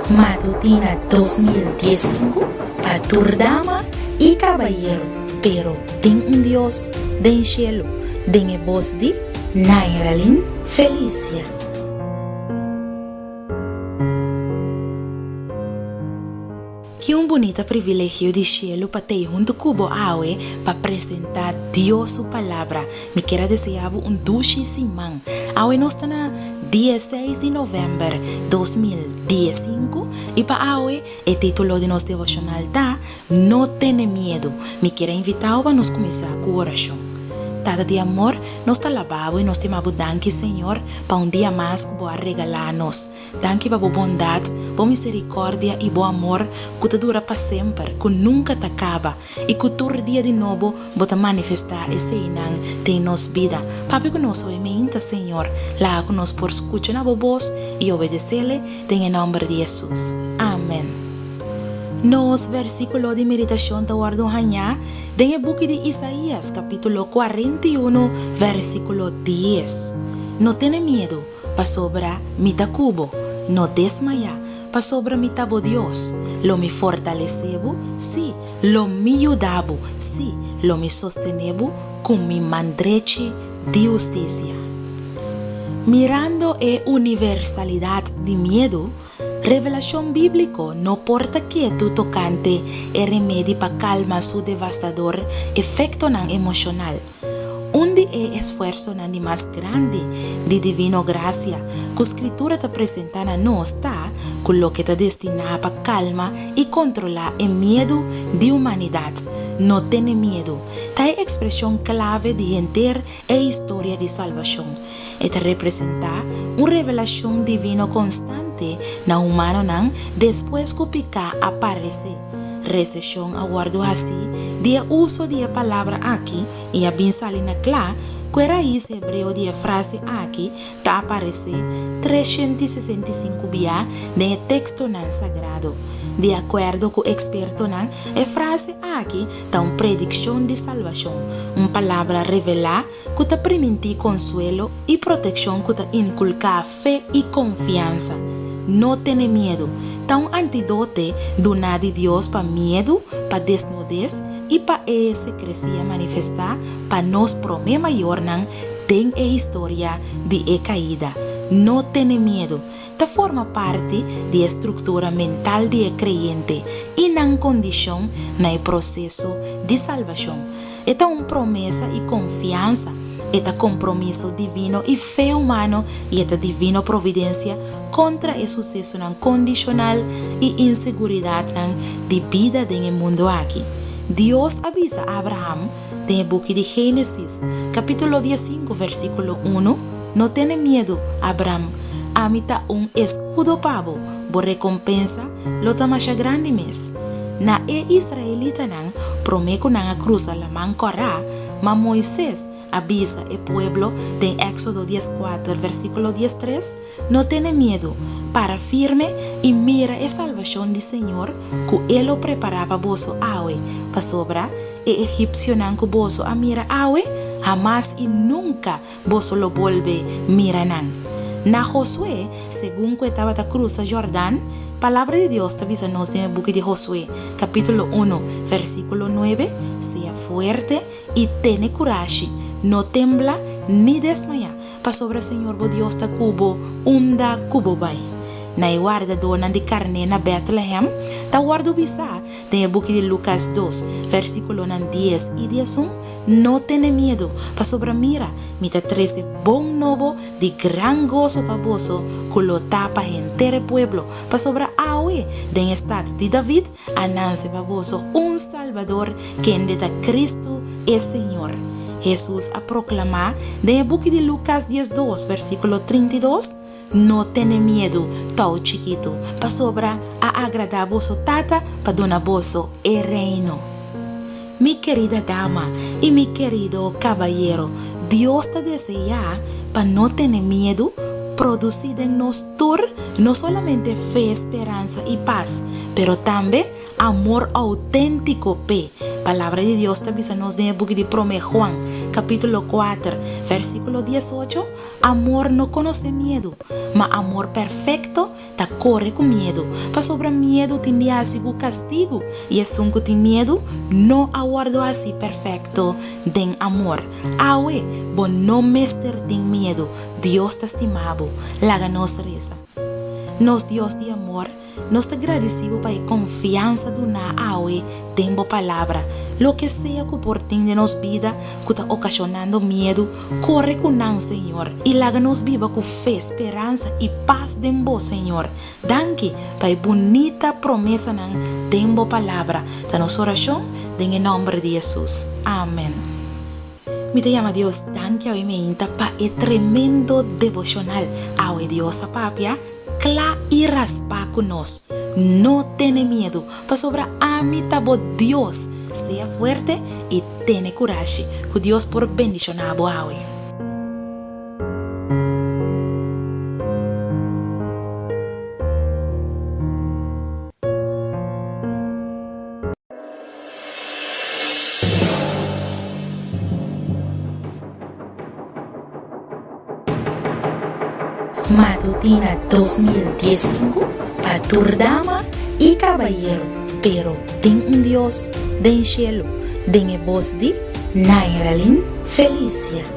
Matutina 2015 para Turdama y Caballero, pero ten un Dios den cielo, den e voz de Nairalin Felicia. Que bonito privilegio de cielo para ter junto cubo awe para apresentar Dios su palabra. Me quero desejar dulce simão. Awe nós está na 16 de novembro 2015 e para awe o título de nosso devocional tá No Tenha Medo. Me quero invitar para nós começar com oração. Tata de amor, nós te lavamos e nós te amamos, danke Senhor, para dia mais que boa regalar-nos. Danke para boa bondade, boa misericórdia e bom amor que te dura para sempre, que nunca te acaba e que todo dia de novo bota manifestar esse inang em nossa vida. Papi que nós obedecemos, Senhor, lá que nós por escutar na voz e obedecer-lhe, em nome de Jesus. Amém. Nos versículo de meditação da guardo hanha, den el book de Isaías, capítulo 41, versículo 10. No tenha medo, pa sobra mi tacubo, no desmaya, pa sobra mi tabo Dios. Lo me fortalecebo, sí, lo me ayudabo, sí, lo me sostenebo con mi mandreche de justicia. Mirando a universalidad de miedo, revelação bíblico não porta quieto tocante e remédio para calmar seu devastador efeito emocional. Onde é esforço de mais grande de divino graça que a escritura te apresenta a nós está com o que está destinado para calmar e controlar o medo de humanidade. Não tenha medo. Tá a expressão clave de entender a história de salvação. E te representa uma revelação divina constante na humano não depois que o pecado aparece. Recessão aguardo assim de uso de palavra aqui e a bem salina clara que a raiz hebreu de frase aqui tá aparece 365 via no texto não sagrado. De acordo com o experto, a frase aqui está uma predição de salvação, uma palavra revelar que te permite consuelo e proteção que te inculca fé e confiança. Não tenha medo, está um antídoto do nada de Deus para medo, para desnudez e para esse crescer manifestar para nós problema maior tem a história de caída. Não tenha medo, te forma parte da estrutura mental de crente e na condição no processo de salvação. É uma promessa e confiança, é compromisso divino e fé humano e é divina providência contra o sucesso condicional e inseguridade de vida no mundo aqui. Deus avisa a Abraham no book de Gênesis, capítulo 15, versículo 1. No tenha medo, Abraham, amita escudo pavo, por recompensa, lo tamasha grande mes. Na israelita promete na cruza la mancora, mas Moisés avisa el pueblo de Éxodo 14, versículo 13, no tenha medo, para firme y mira a salvación del Señor, que Él lo preparaba vosso awe, para sobra, egipcio que vosso a mira awe, jamás y nunca vos lo vuelve miranán. Na Josué, según que estaba la cruz a Jordán, palabra de Dios te avisa nos en el book de Josué, capítulo 1, versículo 9, sea fuerte y tiene coraje, no tembla ni desmaya, pa sobre Señor bo Dios ta cubo, unda cubo bay. Na guarda dona de carne na Bethlehem, ta guardo bisa, tem el book de Lucas 2, versículo 10 y 11, no tenha medo, pa sobre mira, mi te trece bon novo de gran gozo pa voso, que lo tapa entere pueblo, pa sobre awe, den estado de David, anance pa voso un salvador, que endeta Cristo es Señor. Jesús a proclamar, den el book de Lucas 12, versículo 32, no tenha medo, tão chiquito, pa sobra a agradar vosso tata, pa donar vosso el reino. Mi querida dama y mi querido caballero, Dios te desea para no tener miedo, producir en nosotros no solamente fe, esperanza y paz, pero también amor auténtico, Palabra de Dios te avisa nos en el book de Prome Juan, capítulo 4, versículo 18. Amor no conoce miedo, mas amor perfecto te corre con miedo. Pa sobre miedo tiene así castigo, y es un que tiene miedo no aguardo así perfecto den amor. Awe, bon no mester ten miedo, Dios te estimado, la ganos reza. Nos Dios de amor, nos te agradecemos para confianza de una awe, tempo palabra. Lo que sea que por ti de nos vida, que está ocasionando miedo, corre con nan, Señor. Y láganos viva con fe, esperanza y paz de vos, Señor. Danke para bonita promesa nan, tempo palabra. Danos oración, en el nombre de Jesús. Amén. Me te llama Dios, danke hoy me inta pa e tremendo devocional. Awe Dios a papia. Cla y raspa con nos. No tiene miedo. Pa sobra a mi tabo Dios. Sea fuerte y tiene coraje. Que Dios por bendición a boawe. Matutina 2015 para tu dama y caballero, pero ten un Dios den cielo, den voz de Nairalin Felicia.